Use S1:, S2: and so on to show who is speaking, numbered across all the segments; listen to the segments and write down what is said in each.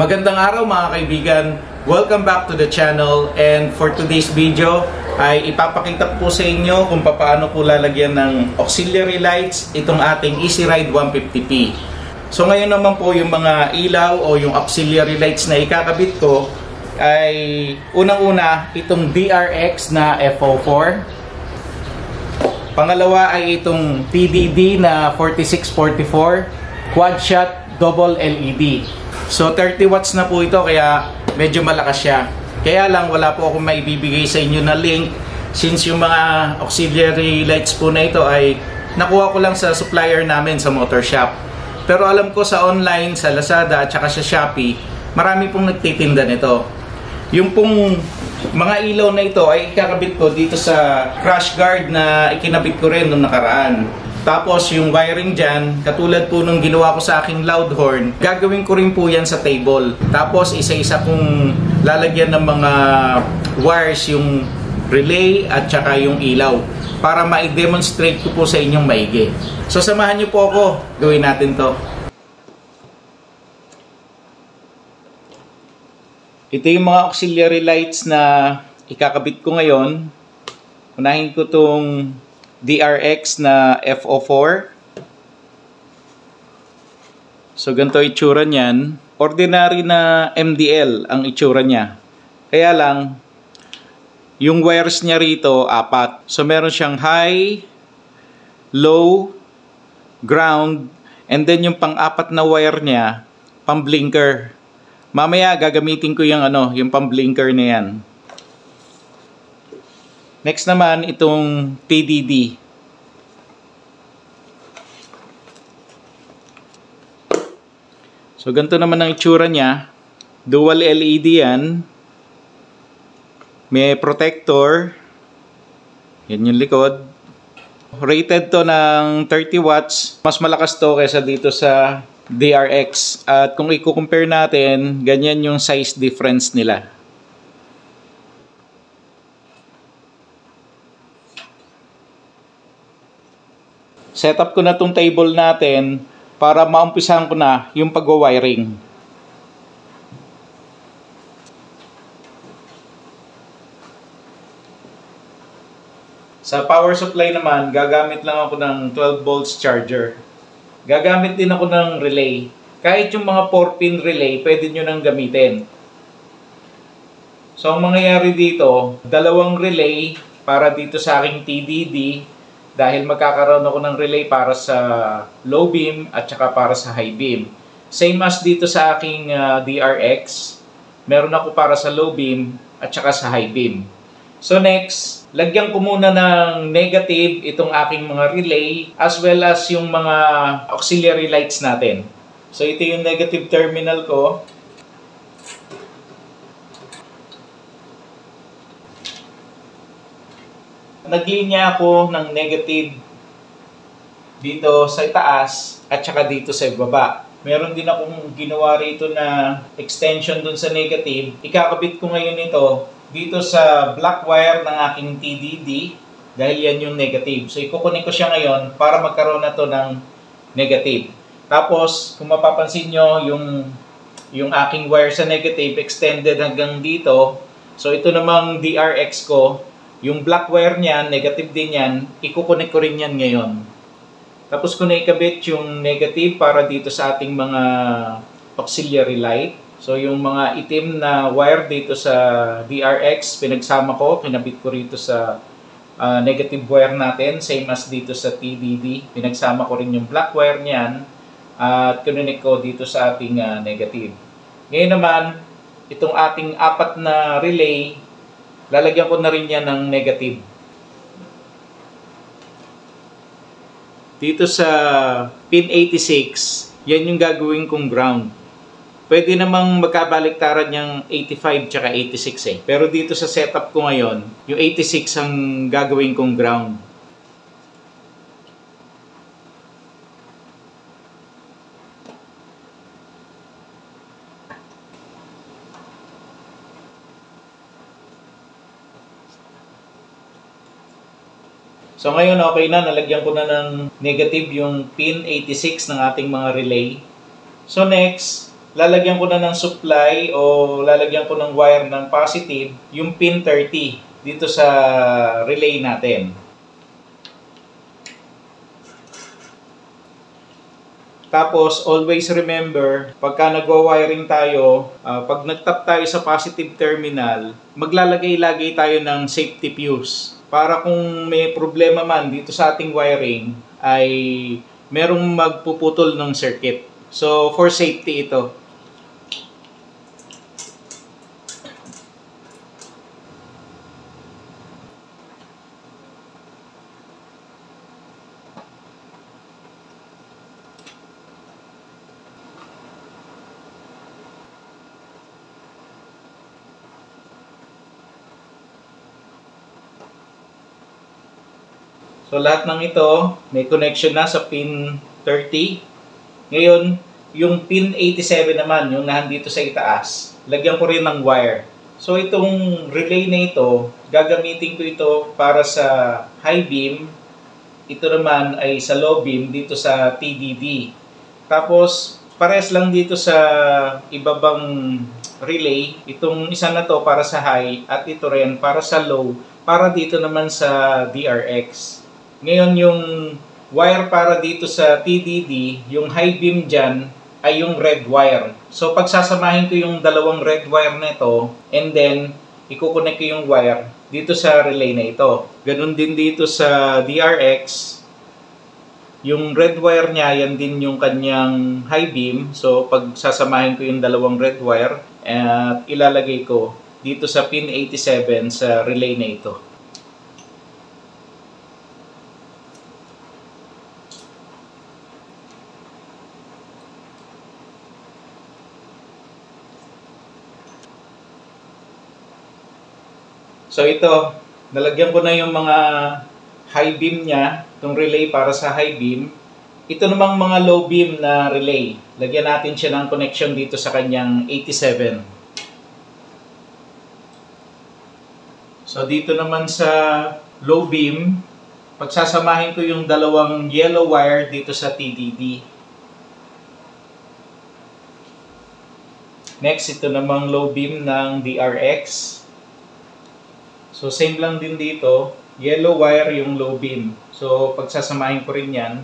S1: Magandang araw mga kaibigan, welcome back to the channel, and for today's video ay ipapakita po sa inyo kung paano po lalagyan ng auxiliary lights itong ating Easy Ride 150p. So ngayon naman po yung mga ilaw o yung auxiliary lights na ikakabit ko ay unang-una itong DRX na F04. Pangalawa ay itong TDD na 4644 quad shot double LED. So 30 watts na po ito kaya medyo malakas siya. Kaya lang wala po akong maibibigay sa inyo na link since yung mga auxiliary lights po na ito ay nakuha ko lang sa supplier namin sa motor shop. Pero alam ko sa online, sa Lazada at saka sa Shopee, marami pong nagtitinda nito. Yung pong mga ilaw na ito ay ikakabit ko dito sa crash guard na ikinabit ko rin noong nakaraan. Tapos yung wiring dyan, katulad po nung ginawa ko sa aking loud horn, gagawin ko rin po yan sa table. Tapos isa-isa kong lalagyan ng mga wires yung relay at saka yung ilaw para ma-demonstrate ko po sa inyong maigi. So samahan niyo po ako, gawin natin to. Ito yung mga auxiliary lights na ikakabit ko ngayon. Unahin ko tong DRX na F04. So ganito itsura niyan. Ordinary na MDL ang itsura niya. Kaya lang, yung wires niya rito, 4. So meron siyang high, low, ground, and then yung pang-4 na wire niya, pang-blinker. Mamaya gagamitin ko yung yung pang-blinker na yan. Next naman, itong TDD. So, ganito naman ang itsura niya. Dual LED yan. May protector. Yan yung likod. Rated to ng 30 watts. Mas malakas to kaysa dito sa DRX. At kung i-compare natin, ganyan yung size difference nila. Setup ko na tong table natin para maumpisahan ko na yung pag-wiring. Sa power supply naman, gagamit lang ako ng 12 volts charger. Gagamit din ako ng relay. Kahit yung mga 4-pin relay, pwede nyo nang gamitin. So, ang mangyayari dito, 2 relay para dito sa aking TDD. Dahil magkakaroon ako ng relay para sa low beam at saka para sa high beam. Same as dito sa aking DRX, meron ako para sa low beam at saka sa high beam. So next, lagyan ko muna ng negative itong aking mga relay as well as yung mga auxiliary lights natin. So ito yung negative terminal ko. Naglinya ako ng negative dito sa taas at saka dito sa baba. Meron din akong ginawa rito na extension dun sa negative. Ikakabit ko ngayon ito dito sa black wire ng aking TDD dahil yan yung negative. So ikukunin ko siya ngayon para magkaroon na to ng negative. Tapos kung mapapansin nyo yung aking wire sa negative extended hanggang dito. So ito namang DRX ko. Yung black wire niyan, negative din yan, ikukunik ko rin yan ngayon. Tapos ko na ikabit yung negative para dito sa ating mga auxiliary light. So yung mga itim na wire dito sa DRX, pinagsama ko, kinabit ko rito sa negative wire natin, same as dito sa TDD. Pinagsama ko rin yung black wire niyan at kinunik ko dito sa ating negative. Ngayon naman, itong ating 4 na relay, lalagyan ko na rin yan ng negative. Dito sa pin 86, yan yung gagawin kong ground. Pwede namang magkabaliktaran yung 85 tsaka 86 eh. Pero dito sa setup ko ngayon, yung 86 ang gagawin kong ground. So ngayon okay na, nalagyan ko na ng negative yung pin 86 ng ating mga relay. So next, lalagyan ko na ng supply o lalagyan ko ng wire ng positive yung pin 30 dito sa relay natin. Tapos, always remember, pagka nagwa-wiring tayo, pag nag-tap tayo sa positive terminal, maglalagay-lagay tayo ng safety fuse. Para kung may problema man dito sa ating wiring, ay merong magpuputol ng circuit. So, for safety ito. So, lahat ng ito, may connection na sa pin 30. Ngayon, yung pin 87 naman, yung nandito sa itaas, lagyan ko rin ng wire. So, itong relay na ito, gagamitin ko ito para sa high beam. Ito naman ay sa low beam dito sa TDD. Tapos, pares lang dito sa ibabang relay. Itong isa na to para sa high at ito rin para sa low, para dito naman sa DRX. Ngayon, yung wire para dito sa TDD, yung high beam dyan, ay yung red wire. So, pagsasamahin ko yung dalawang red wire na ito, and then, ikukonek ko yung wire dito sa relay na ito. Ganun din dito sa DRX, yung red wire niya, yan din yung kanyang high beam. So, pagsasamahin ko yung dalawang red wire, at ilalagay ko dito sa pin 87 sa relay na ito. So ito, nalagyan ko na yung mga high beam niya, itong relay para sa high beam. Ito namang mga low beam na relay. Lagyan natin siya ng connection dito sa kanyang 87. So dito naman sa low beam, pagsasamahin ko yung dalawang yellow wire dito sa TDD. Next, ito namang low beam ng DRX. So, same lang din dito. Yellow wire yung low beam. So, pagsasamahin ko rin yan.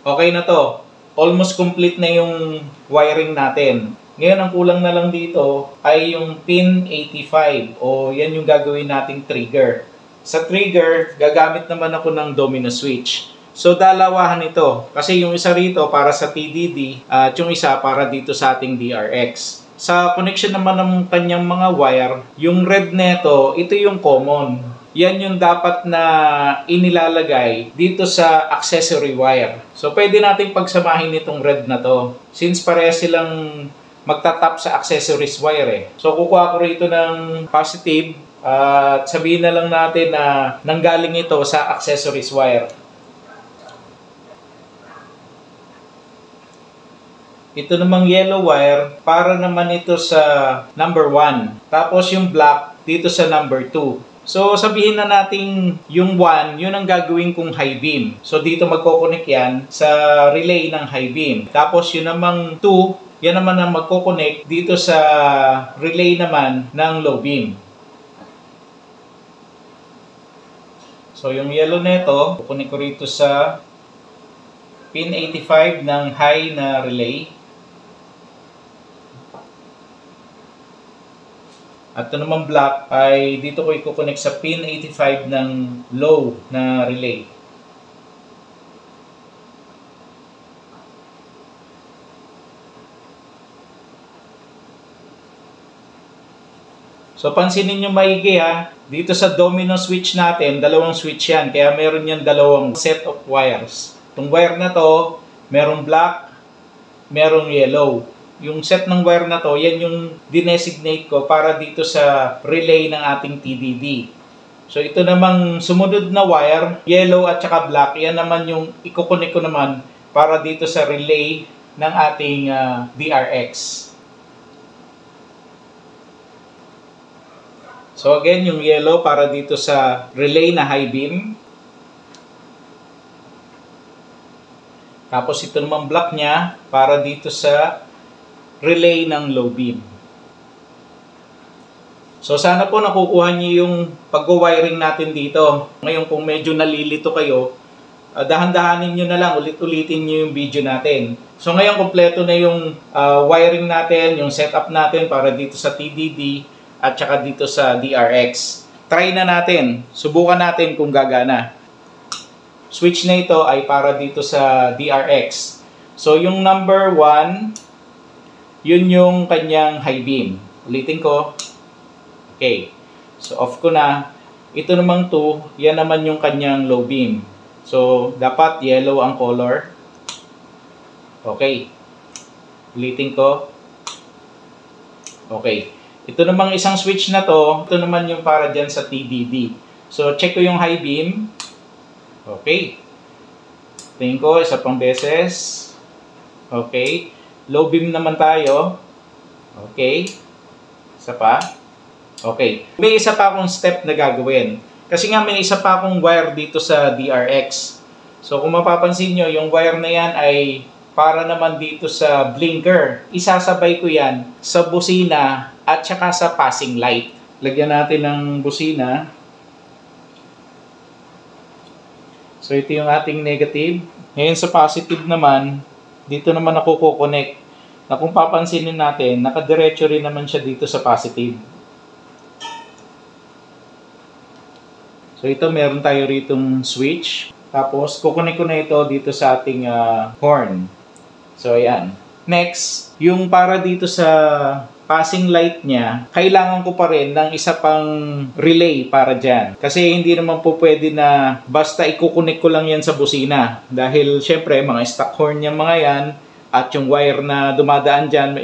S1: Okay na to. Almost complete na yung wiring natin. Ngayon, ang kulang na lang dito ay yung pin 85 o yan yung gagawin nating trigger. Sa trigger, gagamit naman ako ng domino switch. So, dalawahan ito. Kasi yung isa rito para sa TDD at yung isa para dito sa ating DRX. Sa connection naman ng kanyang mga wire, yung red neto, ito yung common. Yan yung dapat na inilalagay dito sa accessory wire. So, pwede natin pagsamahin itong red na to. Since parehas silang magtatap sa accessories wire eh. So, kukuha ko rito ng positive at sabihin na lang natin na nanggaling ito sa accessories wire. Ito namang yellow wire, para naman ito sa number 1. Tapos yung black dito sa number 2. So sabihin na natin yung 1, yun ang gagawin kong high beam. So dito magkoconnect yan sa relay ng high beam. Tapos yun namang 2, yan naman ang magkoconnect dito sa relay naman ng low beam. So yung yellow neto, kukunin ko rito sa pin 85 ng high na relay. At ito naman black ay dito ko i-connect sa pin 85 ng low na relay. So pansinin nyo maigi ha, dito sa domino switch natin, dalawang switch yan. Kaya meron yan dalawang set of wires. Itong wire na to, merong black, merong yellow. Yung set ng wire na to, yan yung dinesignate ko para dito sa relay ng ating TDD. So ito namang sumunod na wire, yellow at saka black, yan naman yung ikukunik ko naman para dito sa relay ng ating DRX. So again, yung yellow para dito sa relay na high beam. Tapos ito naman block niya para dito sa relay ng low beam. So sana po nakukuha niyo yung pag-wiring natin dito. Ngayon kung medyo nalilito kayo, dahan-dahanin nyo na lang, ulit-ulitin nyo yung video natin. So ngayon kompleto na yung wiring natin, yung setup natin para dito sa TDD at saka dito sa DRX. Try na natin, subukan natin kung gagana. Switch na ito ay para dito sa DRX. So yung number 1, yun yung kanyang high beam. Ulitin ko. Okay. So off ko na. Ito namang 2, yan naman yung kanyang low beam. So dapat yellow ang color. Okay. Ulitin ko. Okay. Ito namang isang switch na to, ito naman yung para dyan sa TDD. So check ko yung high beam. Okay. Tingin ko, isa pang beses. Okay. Low beam naman tayo. Okay. Isa pa. Okay. May isa pa akong step na gagawin. Kasi nga may isa pa akong wire dito sa DRX. So kung mapapansin nyo, yung wire na yan ay para naman dito sa blinker. Isasabay ko yan sa busina at saka sa passing light. Lagyan natin ng busina. So ito yung ating negative. Ngayon sa positive naman, dito naman ako kukonect. Na kung papansinin natin, nakadiretso rin naman siya dito sa positive. So ito meron tayo ritong switch. Tapos kukunik ko na ito dito sa ating horn. So ayan. Next, yung para dito sa passing light niya, kailangan ko pa rin ng isa pang relay para dyan. Kasi hindi naman po pwede na basta ikukunik ko lang yan sa busina. Dahil syempre mga stock horn yung mga yan at yung wire na dumadaan dyan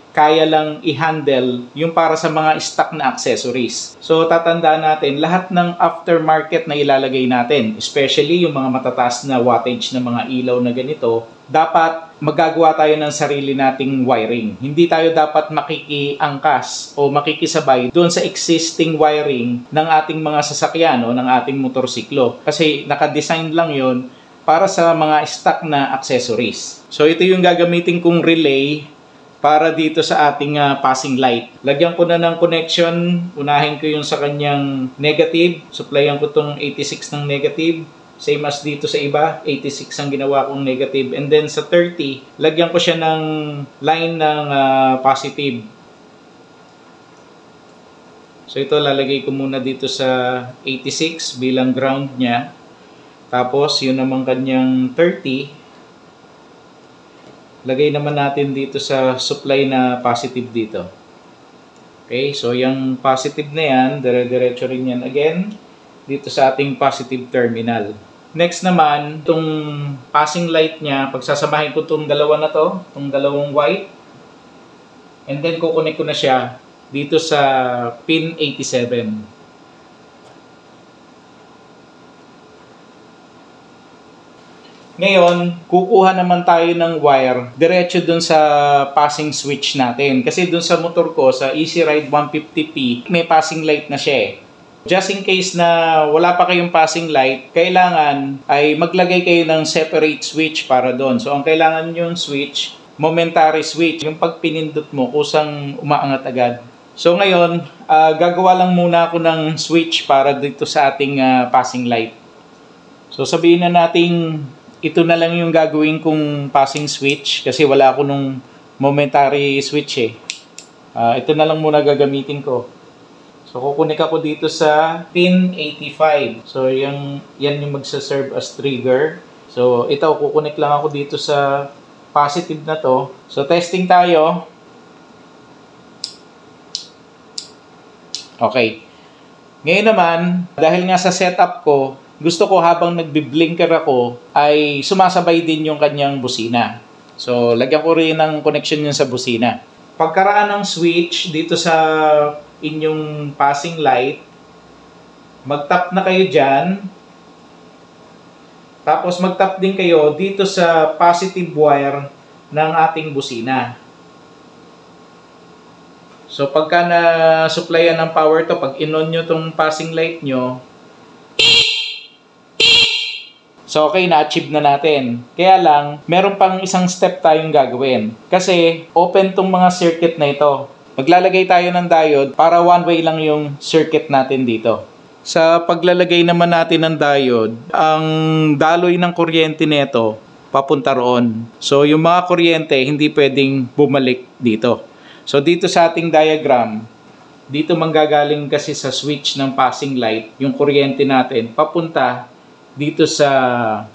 S1: kaya lang i-handle yung para sa mga stock na accessories. So tatandaan natin, lahat ng aftermarket na ilalagay natin, especially yung mga matataas na wattage na mga ilaw na ganito, dapat magagawa tayo ng sarili nating wiring. Hindi tayo dapat makikiangkas o makikisabay doon sa existing wiring ng ating mga sasakyan o ng ating motorsiklo. Kasi nakadesign lang yon para sa mga stock na accessories. So ito yung gagamitin kong relay para dito sa ating passing light. Lagyan ko na ng connection. Unahin ko yung sa kanyang negative. Supplyan ko itong 86 ng negative. Same as dito sa iba. 86 ang ginawa kong negative. And then sa 30, lagyan ko siya ng line ng positive. So ito lalagay ko muna dito sa 86 bilang ground niya. Tapos yun namang kanyang 30. Lagay naman natin dito sa supply na positive dito. Okay, so yung positive na yan, dire-diretso rin yan again dito sa ating positive terminal. Next naman, itong passing light niya, pagsasamahin ko itong dalawa na to, itong dalawang white. And then kukunik ko na siya dito sa pin 87. Ngayon, kukuha naman tayo ng wire diretso dun sa passing switch natin. Kasi dun sa motor ko, sa Easy Ride 150P, may passing light na siya eh. Just in case na wala pa kayong passing light, kailangan ay maglagay kayo ng separate switch para doon. So, ang kailangan yung switch, momentary switch. Yung pag pinindot mo, kusang umaangat agad. So, ngayon, gagawa lang muna ako ng switch para dito sa ating passing light. So, sabihin na nating ito na lang yung gagawin kong passing switch kasi wala ako nung momentary switch eh. Ito na lang muna gagamitin ko. So kukunik ako dito sa pin 85. So yan yung magsaserve as trigger. So ito kukunik lang ako dito sa positive na to. So testing tayo. Okay. Ngayon naman, dahil nga sa setup ko, gusto ko habang nagbi-blinker ako ay sumasabay din yung kanyang busina. So, lagyan ko rin ng connection yun sa busina. Pagkaraan ng switch dito sa inyong passing light, mag-tap na kayo dyan. Tapos mag-tap din kayo dito sa positive wire ng ating busina. So, pagka na-supplyan ng power to, pag in-on nyo tong passing light nyo, So okay, na-achieve na natin. Kaya lang, meron pang isang step tayong gagawin. Kasi open tong mga circuit na ito. Maglalagay tayo ng diode para one way lang yung circuit natin dito. Sa paglalagay naman natin ng diode, ang daloy ng kuryente nito papunta roon. So yung mga kuryente hindi pwedeng bumalik dito. So dito sa ating diagram, dito manggagaling kasi sa switch ng passing light yung kuryente natin papunta dito sa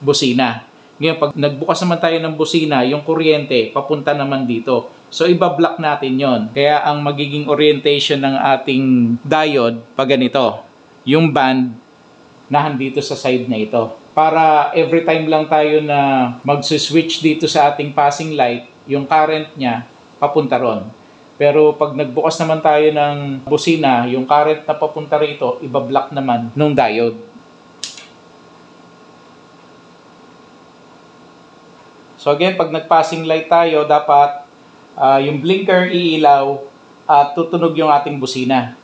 S1: busina. Ngayon, pag nagbukas naman tayo ng busina, yung kuryente papunta naman dito. So, ibablock natin yon. Kaya ang magiging orientation ng ating diode, pag ganito, yung band na dito sa side na ito. Para every time lang tayo na mag-switch dito sa ating passing light, yung current niya papunta ron. Pero pag nagbukas naman tayo ng busina, yung current na papunta rito, ibablock naman nung diode. So again, pag nag-passing light tayo, dapat yung blinker iilaw at tutunog yung ating busina.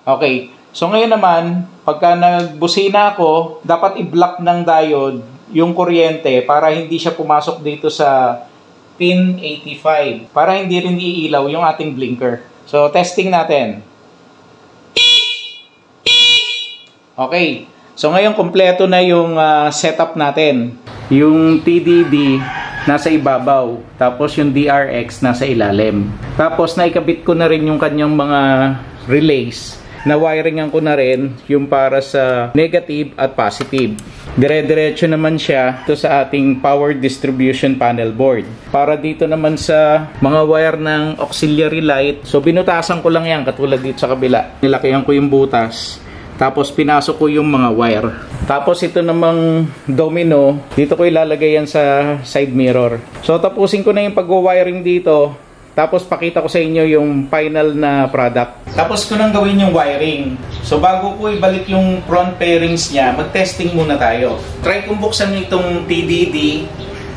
S1: Okay. So ngayon naman, pagka nagbusina ako, dapat i-block ng diode yung kuryente para hindi siya pumasok dito sa pin 85. Para hindi rin iilaw yung ating blinker. So testing natin. Okay. So ngayon kompleto na yung setup natin. Yung TDD nasa ibabaw, tapos yung DRX nasa ilalim. Tapos naikabit ko na rin yung kanyang mga relays. Na-wiringan ko na rin yung para sa negative at positive. Dire-diretso naman siya to sa ating power distribution panel board. Para dito naman sa mga wire ng auxiliary light, so binutasan ko lang yan katulad dito sa kabila. Nilakihan ko yung butas. Tapos pinasok ko yung mga wire. Tapos ito namang domino, dito ko ilalagay yan sa side mirror. So tapusin ko na yung pag-wiring dito. Tapos pakita ko sa inyo yung final na product. Tapos ko nang gawin yung wiring. So bago ko ibalik yung front pairings niya, mag-testing muna tayo. Try kong buksan itong TDD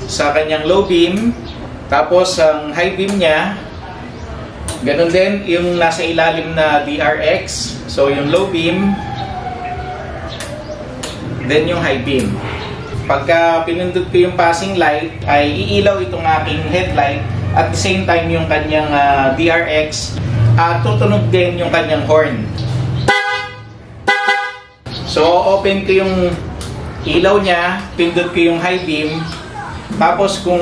S1: sa kanyang low beam. Tapos ang high beam niya, ganun din yung nasa ilalim na DRX. So yung low beam, then yung high beam. Pagka pinindot ko yung passing light, ay iilaw itong aking headlight. At the same time yung kanyang DRX, tutunog din yung kanyang horn. So open ko yung ilaw niya, pindot ko yung high beam. Tapos kung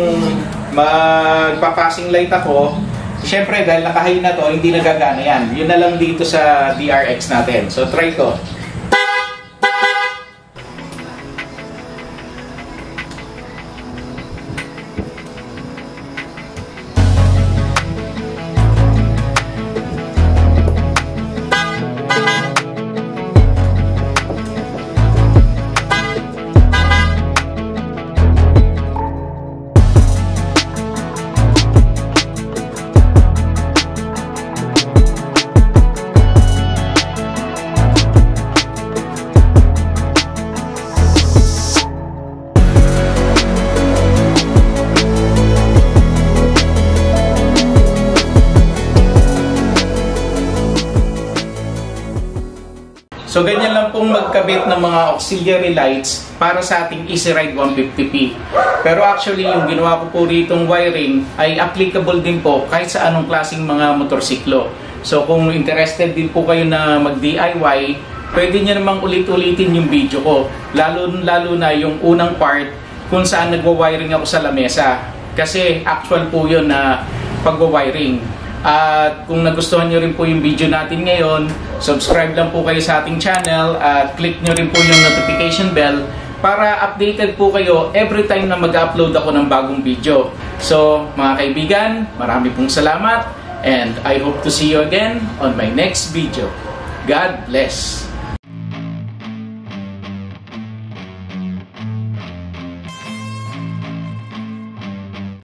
S1: magpa-passing light ako, syempre dahil naka-high na to, hindi nagagana yan. Yun na lang dito sa DRX natin. So try ko. So ganyan lang pong magkabit ng mga auxiliary lights para sa ating Easy Ride 150P. Pero actually yung ginawa ko po ritong wiring ay applicable din po kahit sa anong klaseng mga motorsiklo. So kung interested din po kayo na mag-DIY, pwede nyo namang ulit-ulitin yung video ko. Lalo na yung unang part kung saan nagwa-wiring ako sa lamesa. Kasi actual po yun na pagwa-wiring. At kung nagustuhan nyo rin po yung video natin ngayon, subscribe lang po kayo sa ating channel at click nyo rin po yung notification bell para updated po kayo every time na mag-upload ako ng bagong video. So mga kaibigan, marami pong salamat and I hope to see you again on my next video. God bless!